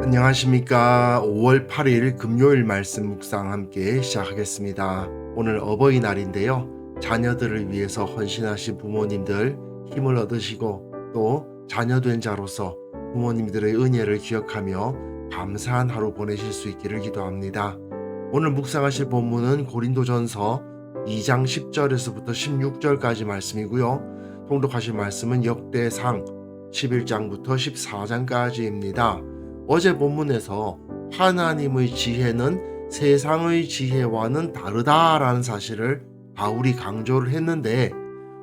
안녕하십니까. 5월 8일 금요일 말씀 묵상 함께 시작하겠습니다. 오늘 어버이날인데요. 자녀들을 위해서 헌신하신 부모님들 힘을 얻으시고 또 자녀된 자로서 부모님들의 은혜를 기억하며 감사한 하루 보내실 수 있기를 기도합니다. 오늘 묵상하실 본문은 고린도전서 2장 10절에서부터 16절까지 말씀이고요. 통독하실 말씀은 역대상 11장부터 14장까지입니다. 어제 본문에서 하나님의 지혜는 세상의 지혜와는 다르다라는 사실을 바울이 강조를 했는데,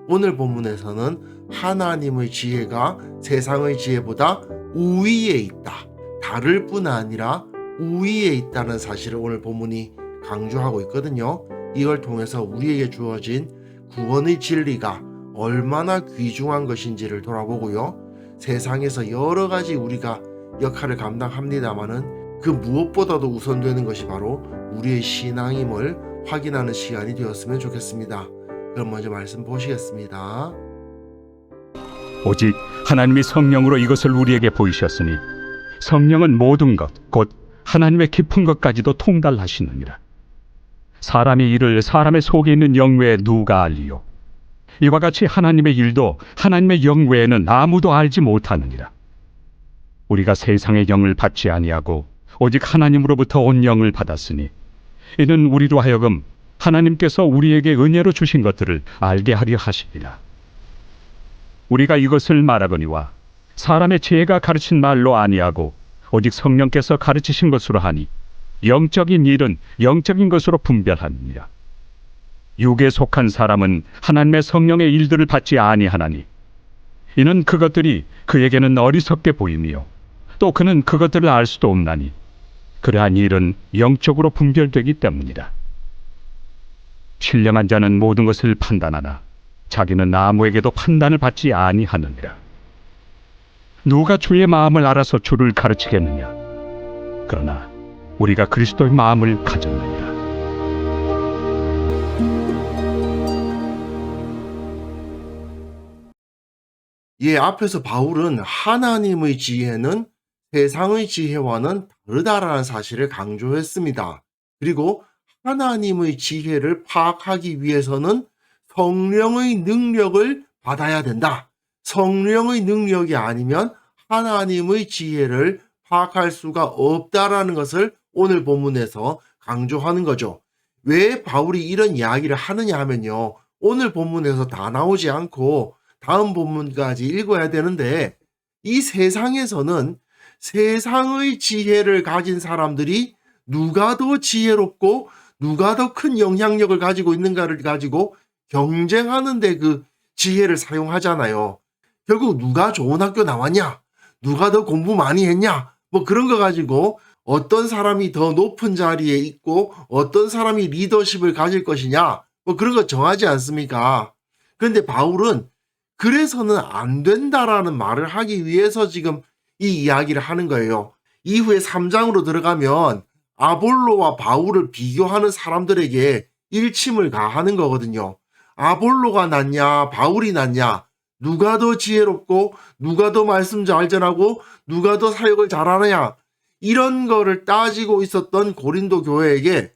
오늘 본문에서는 하나님의 지혜가 세상의 지혜보다 우위에 있다, 다를 뿐 아니라 우위에 있다는 사실을 오늘 본문이 강조하고 있거든요. 이걸 통해서 우리에게 주어진 구원의 진리가 얼마나 귀중한 것인지를 돌아보고요. 세상에서 여러 가지 우리가 역할을 감당합니다마는 그 무엇보다도 우선되는 것이 바로 우리의 신앙임을 확인하는 시간이 되었으면 좋겠습니다. 그럼 먼저 말씀 보시겠습니다. 오직 하나님이 성령으로 이것을 우리에게 보이셨으니 성령은 모든 것 곧 하나님의 깊은 것까지도 통달하시느니라. 사람이 이를 사람의 속에 있는 영 외에 누가 알리요? 이와 같이 하나님의 일도 하나님의 영 외에는 아무도 알지 못하느니라. 우리가 세상의 영을 받지 아니하고 오직 하나님으로부터 온 영을 받았으니 이는 우리로 하여금 하나님께서 우리에게 은혜로 주신 것들을 알게 하려 하시리라. 우리가 이것을 말하거니와 사람의 지혜가 가르친 말로 아니하고 오직 성령께서 가르치신 것으로 하니 영적인 일은 영적인 것으로 분별하느니라. 육에 속한 사람은 하나님의 성령의 일들을 받지 아니하나니 이는 그것들이 그에게는 어리석게 보이며 또 그는 그것들을 알 수도 없나니 그러한 일은 영적으로 분별되기 때문이라. 신령한 자는 모든 것을 판단하나 자기는 아무에게도 판단을 받지 아니하느니라. 누가 주의 마음을 알아서 주를 가르치겠느냐? 그러나 우리가 그리스도의 마음을 가졌느니라. 앞에서 바울은 하나님의 지혜는 세상의 지혜와는 다르다라는 사실을 강조했습니다. 그리고 하나님의 지혜를 파악하기 위해서는 성령의 능력을 받아야 된다. 성령의 능력이 아니면 하나님의 지혜를 파악할 수가 없다라는 것을 오늘 본문에서 강조하는 거죠. 왜 바울이 이런 이야기를 하느냐 하면요, 오늘 본문에서 다 나오지 않고 다음 본문까지 읽어야 되는데, 이 세상에서는 세상의 지혜를 가진 사람들이 누가 더 지혜롭고 누가 더 큰 영향력을 가지고 있는가를 가지고 경쟁하는데 그 지혜를 사용하잖아요. 결국 누가 좋은 학교 나왔냐, 누가 더 공부 많이 했냐, 뭐 그런 거 가지고 어떤 사람이 더 높은 자리에 있고 어떤 사람이 리더십을 가질 것이냐, 뭐 그런 거 정하지 않습니까? 그런데 바울은 그래서는 안 된다라는 말을 하기 위해서 지금 이 이야기를 하는 거예요. 이후에 3장으로 들어가면 아볼로와 바울을 비교하는 사람들에게 일침을 가하는 거거든요. 아볼로가 낫냐, 바울이 낫냐, 누가 더 지혜롭고 누가 더 말씀 잘 전하고 누가 더 사역을 잘하느냐, 이런 거를 따지고 있었던 고린도 교회에게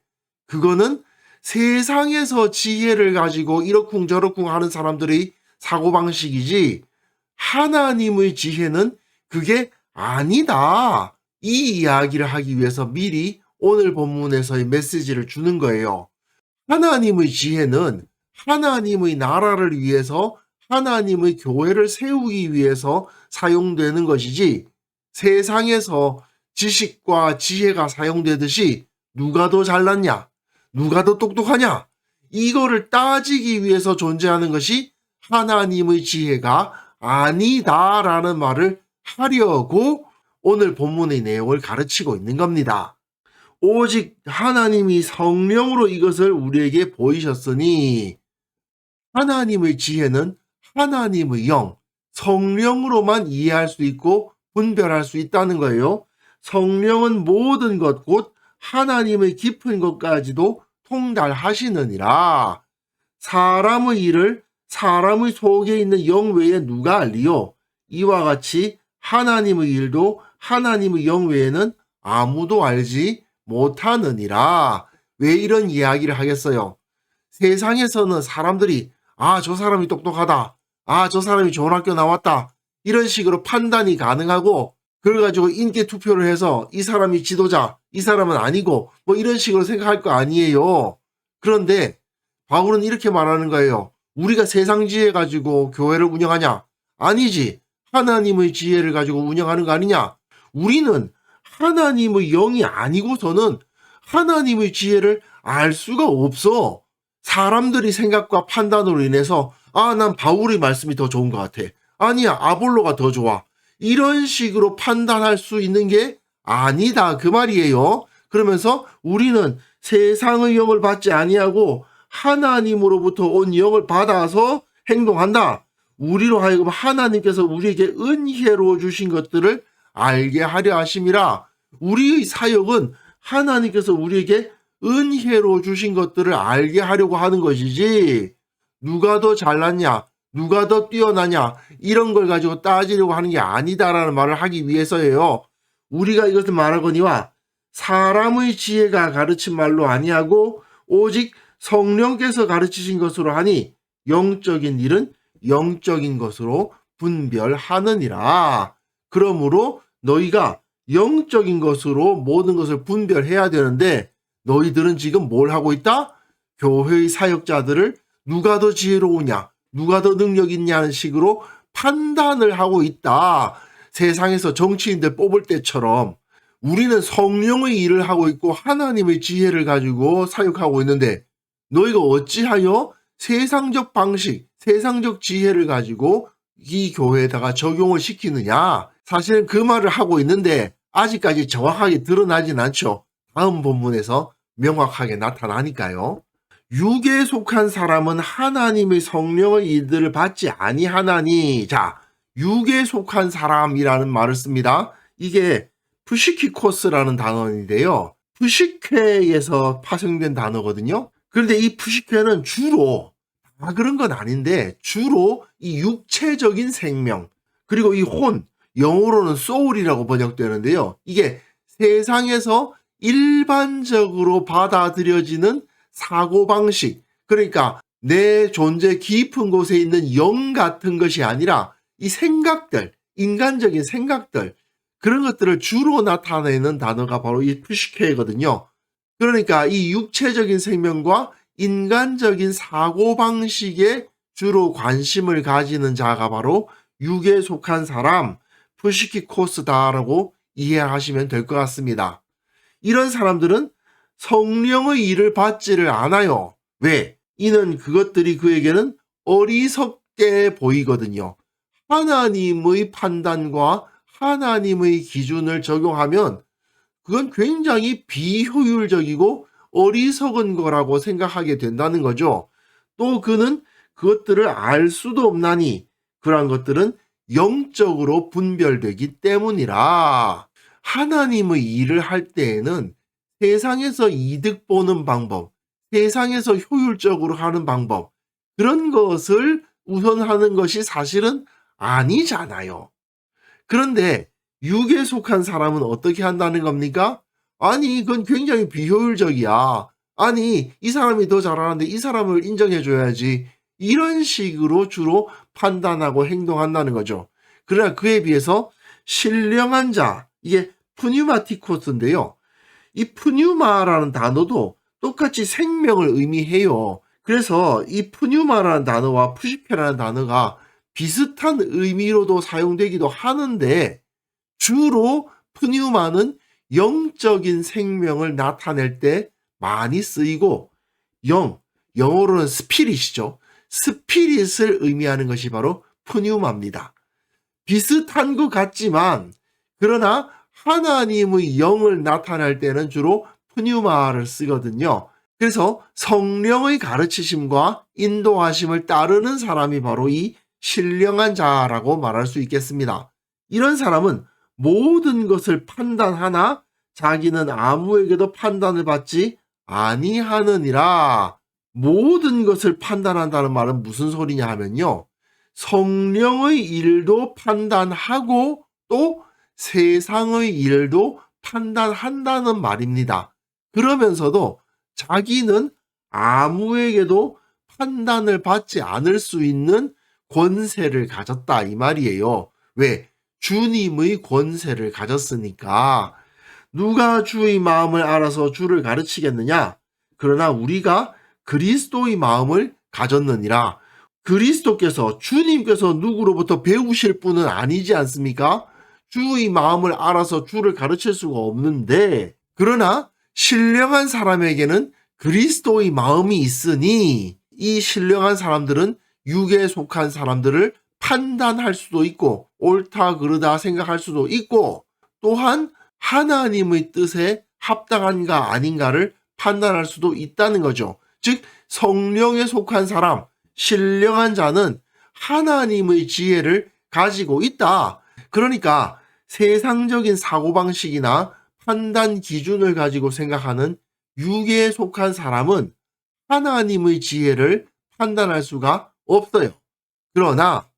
그거는 세상에서 지혜를 가지고 이러쿵저러쿵 하는 사람들의 사고방식이지 하나님의 지혜는 그게 아니다, 이 이야기를 하기 위해서 미리 오늘 본문에서의 메시지를 주는 거예요. 하나님의 지혜는 하나님의 나라를 위해서 하나님의 교회를 세우기 위해서 사용되는 것이지, 세상에서 지식과 지혜가 사용되듯이 누가 더 잘났냐, 누가 더 똑똑하냐, 이거를 따지기 위해서 존재하는 것이 하나님의 지혜가 아니다라는 말을 하려고 오늘 본문의 내용을 가르치고 있는 겁니다. 오직 하나님이 성령으로 이것을 우리에게 보이셨으니, 하나님의 지혜는 하나님의 영, 성령으로만 이해할 수 있고 분별할 수 있다는 거예요. 성령은 모든 것 곧 하나님의 깊은 것까지도 통달하시느니라. 사람의 일을 사람의 속에 있는 영 외에 누가 알리요? 이와 같이 하나님의 일도 하나님의 영 외에는 아무도 알지 못하느니라. 왜 이런 이야기를 하겠어요? 세상에서는 사람들이 저 사람이 똑똑하다. 저 사람이 좋은 학교 나왔다. 이런 식으로 판단이 가능하고 그걸 가지고 인기 투표를 해서 이 사람이 지도자, 이 사람은 아니고 뭐 이런 식으로 생각할 거 아니에요. 그런데 바울은 이렇게 말하는 거예요. 우리가 세상 지혜 가지고 교회를 운영하냐? 아니지. 하나님의 지혜를 가지고 운영하는 거 아니냐? 우리는 하나님의 영이 아니고서는 하나님의 지혜를 알 수가 없어. 사람들이 생각과 판단으로 인해서 난 바울의 말씀이 더 좋은 것 같아. 아니야, 아볼로가 더 좋아. 이런 식으로 판단할 수 있는 게 아니다 그 말이에요. 그러면서 우리는 세상의 영을 받지 아니하고 하나님으로부터 온 영을 받아서 행동한다. 우리로 하여금 하나님께서 우리에게 은혜로 주신 것들을 알게 하려 하심이라. 우리의 사역은 하나님께서 우리에게 은혜로 주신 것들을 알게 하려고 하는 것이지, 누가 더 잘났냐, 누가 더 뛰어나냐, 이런 걸 가지고 따지려고 하는 게 아니다라는 말을 하기 위해서예요. 우리가 이것을 말하거니와 사람의 지혜가 가르친 말로 아니하고 오직 성령께서 가르치신 것으로 하니 영적인 일은 영적인 것으로 분별하느니라. 그러므로 너희가 영적인 것으로 모든 것을 분별해야 되는데 너희들은 지금 뭘 하고 있다? 교회의 사역자들을 누가 더 지혜로우냐, 누가 더 능력 있냐는 식으로 판단을 하고 있다. 세상에서 정치인들 뽑을 때처럼 우리는 성령의 일을 하고 있고 하나님의 지혜를 가지고 사역하고 있는데 너희가 어찌하여 세상적 방식, 세상적 지혜를 가지고 이 교회에다가 적용을 시키느냐. 사실은 그 말을 하고 있는데 아직까지 정확하게 드러나진 않죠. 다음 본문에서 명확하게 나타나니까요. 육에 속한 사람은 하나님의 성령의 일들을 받지 아니하나니. 자, 육에 속한 사람이라는 말을 씁니다. 이게 푸시키코스라는 단어인데요. 푸시케에서 파생된 단어거든요. 그런데 이 푸시케는 주로, 그런 건 아닌데 주로 이 육체적인 생명, 그리고 이 혼, 영어로는 soul이라고 번역되는데요. 이게 세상에서 일반적으로 받아들여지는 사고방식, 그러니까 내 존재 깊은 곳에 있는 영 같은 것이 아니라 이 생각들, 인간적인 생각들, 그런 것들을 주로 나타내는 단어가 바로 이 푸시케거든요. 그러니까 이 육체적인 생명과 인간적인 사고방식에 주로 관심을 가지는 자가 바로 육에 속한 사람, 푸시키코스다라고 이해하시면 될 것 같습니다. 이런 사람들은 성령의 일을 받지를 않아요. 왜? 이는 그것들이 그에게는 어리석게 보이거든요. 하나님의 판단과 하나님의 기준을 적용하면 그건 굉장히 비효율적이고 어리석은 거라고 생각하게 된다는 거죠. 또 그는 그것들을 알 수도 없나니 그러한 것들은 영적으로 분별되기 때문이라. 하나님의 일을 할 때에는 세상에서 이득 보는 방법, 세상에서 효율적으로 하는 방법, 그런 것을 우선하는 것이 사실은 아니잖아요. 그런데 육에 속한 사람은 어떻게 한다는 겁니까? 아니, 그건 굉장히 비효율적이야. 아니, 이 사람이 더 잘하는데 이 사람을 인정해줘야지. 이런 식으로 주로 판단하고 행동한다는 거죠. 그러나 그에 비해서 신령한 자, 이게 푸뉴마티코스인데요. 이 푸뉴마라는 단어도 똑같이 생명을 의미해요. 그래서 이 푸뉴마라는 단어와 푸시케라는 단어가 비슷한 의미로도 사용되기도 하는데 주로 푸뉴마는 영적인 생명을 나타낼 때 많이 쓰이고 영어로는 스피릿이죠. 스피릿을 의미하는 것이 바로 푸뉴마입니다. 비슷한 것 같지만 그러나 하나님의 영을 나타낼 때는 주로 푸뉴마를 쓰거든요. 그래서 성령의 가르치심과 인도하심을 따르는 사람이 바로 이 신령한 자라고 말할 수 있겠습니다. 이런 사람은 모든 것을 판단하나 자기는 아무에게도 판단을 받지 아니하느니라. 모든 것을 판단한다는 말은 무슨 소리냐 하면요. 성령의 일도 판단하고 또 세상의 일도 판단한다는 말입니다. 그러면서도 자기는 아무에게도 판단을 받지 않을 수 있는 권세를 가졌다 이 말이에요. 왜? 주님의 권세를 가졌으니까. 누가 주의 마음을 알아서 주를 가르치겠느냐? 그러나 우리가 그리스도의 마음을 가졌느니라. 그리스도께서 주님께서 누구로부터 배우실 분은 아니지 않습니까? 주의 마음을 알아서 주를 가르칠 수가 없는데, 그러나 신령한 사람에게는 그리스도의 마음이 있으니 이 신령한 사람들은 육에 속한 사람들을 판단할 수도 있고 옳다 그르다 생각할 수도 있고 또한 하나님의 뜻에 합당한가 아닌가를 판단할 수도 있다는 거죠. 즉 성령에 속한 사람, 신령한 자는 하나님의 지혜를 가지고 있다. 그러니까 세상적인 사고방식이나 판단 기준을 가지고 생각하는 육에 속한 사람은 하나님의 지혜를 판단할 수가 없어요. 그러나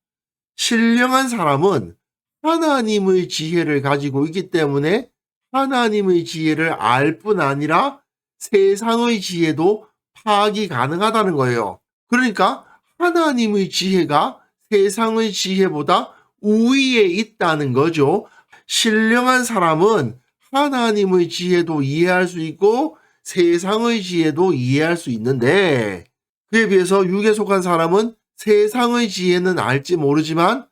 신령한 사람은 하나님의 지혜를 가지고 있기 때문에 하나님의 지혜를 알 뿐 아니라 세상의 지혜도 파악이 가능하다는 거예요. 그러니까 하나님의 지혜가 세상의 지혜보다 우위에 있다는 거죠. 신령한 사람은 하나님의 지혜도 이해할 수 있고 세상의 지혜도 이해할 수 있는데, 그에 비해서 육에 속한 사람은 세상의 지혜는 알지 모르지만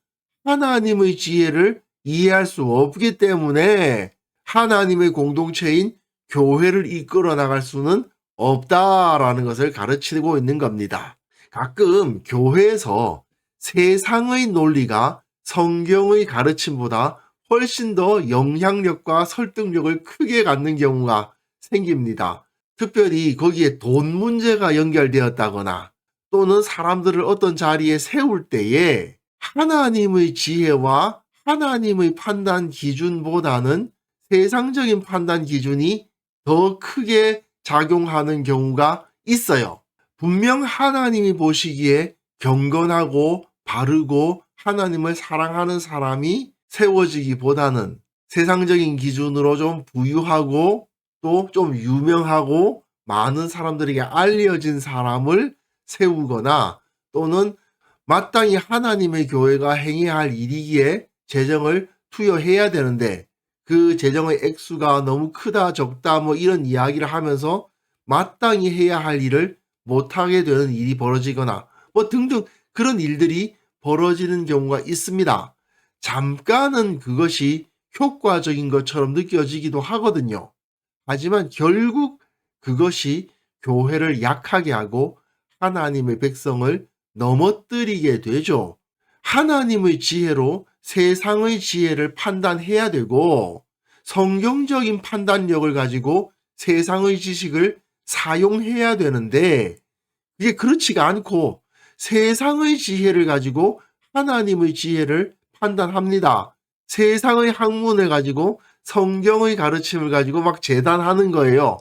하나님의 지혜를 이해할 수 없기 때문에 하나님의 공동체인 교회를 이끌어 나갈 수는 없다라는 것을 가르치고 있는 겁니다. 가끔 교회에서 세상의 논리가 성경의 가르침보다 훨씬 더 영향력과 설득력을 크게 갖는 경우가 생깁니다. 특별히 거기에 돈 문제가 연결되었다거나 또는 사람들을 어떤 자리에 세울 때에 하나님의 지혜와 하나님의 판단 기준보다는 세상적인 판단 기준이 더 크게 작용하는 경우가 있어요. 분명 하나님이 보시기에 경건하고 바르고 하나님을 사랑하는 사람이 세워지기보다는 세상적인 기준으로 좀 부유하고 또 좀 유명하고 많은 사람들에게 알려진 사람을 세우거나 또는 마땅히 하나님의 교회가 행해야 할 일이기에 재정을 투여해야 되는데 그 재정의 액수가 너무 크다 적다 뭐 이런 이야기를 하면서 마땅히 해야 할 일을 못하게 되는 일이 벌어지거나 뭐 등등 그런 일들이 벌어지는 경우가 있습니다. 잠깐은 그것이 효과적인 것처럼 느껴지기도 하거든요. 하지만 결국 그것이 교회를 약하게 하고 하나님의 백성을 넘어뜨리게 되죠. 하나님의 지혜로 세상의 지혜를 판단해야 되고 성경적인 판단력을 가지고 세상의 지식을 사용해야 되는데 그게 그렇지가 않고 세상의 지혜를 가지고 하나님의 지혜를 판단합니다. 세상의 학문을 가지고 성경의 가르침을 가지고 막 재단하는 거예요.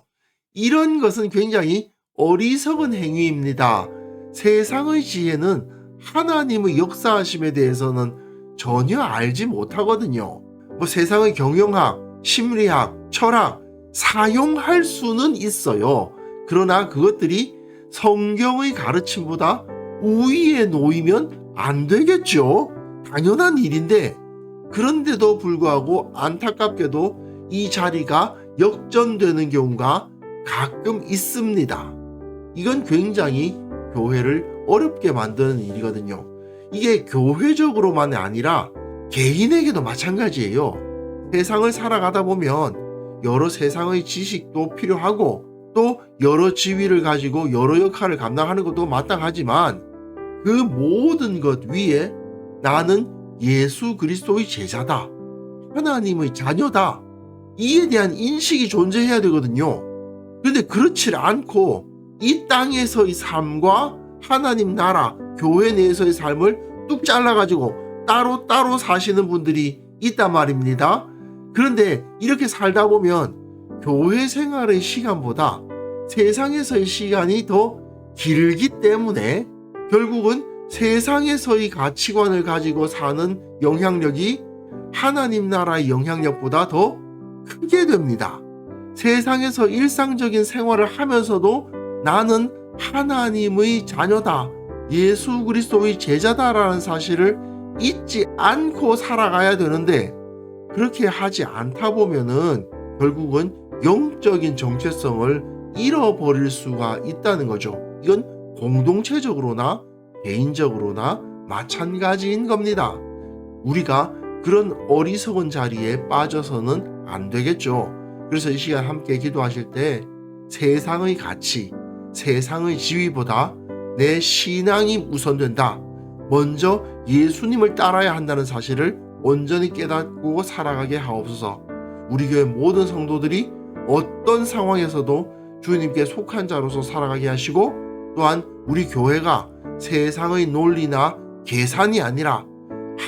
이런 것은 굉장히 어리석은 행위입니다. 세상의 지혜는 하나님의 역사하심에 대해서는 전혀 알지 못하거든요. 뭐 세상의 경영학, 심리학, 철학 사용할 수는 있어요. 그러나 그것들이 성경의 가르침보다 우위에 놓이면 안 되겠죠. 당연한 일인데 그런데도 불구하고 안타깝게도 이 자리가 역전되는 경우가 가끔 있습니다. 이건 굉장히 교회를 어렵게 만드는 일이거든요. 이게 교회적으로만이 아니라 개인에게도 마찬가지예요. 세상을 살아가다 보면 여러 세상의 지식도 필요하고 또 여러 지위를 가지고 여러 역할을 감당하는 것도 마땅하지만 그 모든 것 위에 나는 예수 그리스도의 제자다. 하나님의 자녀다. 이에 대한 인식이 존재해야 되거든요. 그런데 그렇지 않고 이 땅에서의 삶과 하나님 나라, 교회 내에서의 삶을 뚝 잘라가지고 따로 사시는 분들이 있단 말입니다. 그런데 이렇게 살다 보면 교회 생활의 시간보다 세상에서의 시간이 더 길기 때문에 결국은 세상에서의 가치관을 가지고 사는 영향력이 하나님 나라의 영향력보다 더 크게 됩니다. 세상에서 일상적인 생활을 하면서도 나는 하나님의 자녀다, 예수 그리스도의 제자다라는 사실을 잊지 않고 살아가야 되는데, 그렇게 하지 않다 보면은 결국은 영적인 정체성을 잃어버릴 수가 있다는 거죠. 이건 공동체적으로나 개인적으로나 마찬가지인 겁니다. 우리가 그런 어리석은 자리에 빠져서는 안 되겠죠. 그래서 이 시간 함께 기도하실 때 세상의 가치, 세상의 지위보다 내 신앙이 우선된다, 먼저 예수님을 따라야 한다는 사실을 온전히 깨닫고 살아가게 하옵소서. 우리 교회 모든 성도들이 어떤 상황에서도 주님께 속한 자로서 살아가게 하시고, 또한 우리 교회가 세상의 논리나 계산이 아니라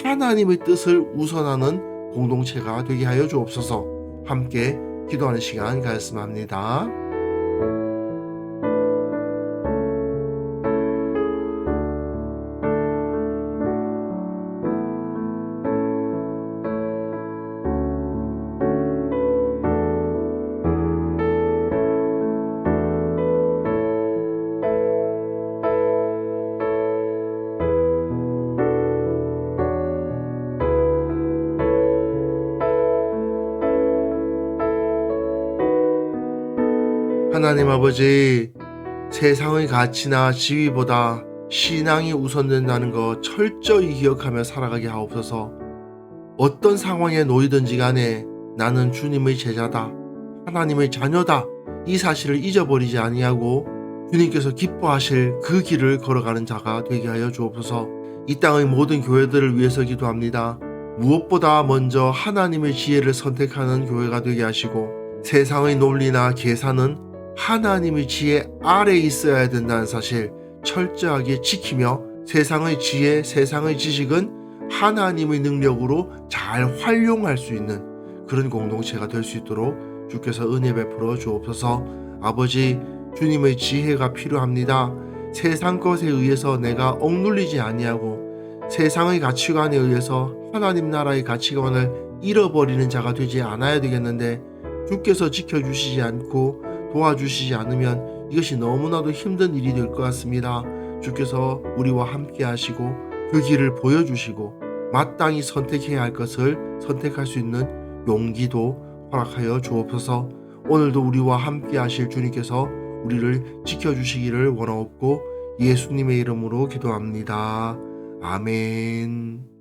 하나님의 뜻을 우선하는 공동체가 되게 하여 주옵소서. 함께 기도하는 시간 가졌으면 합니다. 하나님 아버지, 세상의 가치나 지위보다 신앙이 우선된다는 거 철저히 기억하며 살아가게 하옵소서. 어떤 상황에 놓이든지 간에 나는 주님의 제자다, 하나님의 자녀다, 이 사실을 잊어버리지 아니하고 주님께서 기뻐하실 그 길을 걸어가는 자가 되게 하여 주옵소서. 이 땅의 모든 교회들을 위해서 기도합니다. 무엇보다 먼저 하나님의 지혜를 선택하는 교회가 되게 하시고, 세상의 논리나 계산은 하나님의 지혜 아래에 있어야 된다는 사실 철저하게 지키며, 세상의 지혜, 세상의 지식은 하나님의 능력으로 잘 활용할 수 있는 그런 공동체가 될 수 있도록 주께서 은혜 베풀어 주옵소서. 아버지, 주님의 지혜가 필요합니다. 세상 것에 의해서 내가 억눌리지 아니하고 세상의 가치관에 의해서 하나님 나라의 가치관을 잃어버리는 자가 되지 않아야 되겠는데, 주께서 지켜주시지 않고 도와주시지 않으면 이것이 너무나도 힘든 일이 될 것 같습니다. 주께서 우리와 함께 하시고 그 길을 보여주시고 마땅히 선택해야 할 것을 선택할 수 있는 용기도 허락하여 주옵소서. 오늘도 우리와 함께 하실 주님께서 우리를 지켜주시기를 원하옵고 예수님의 이름으로 기도합니다. 아멘.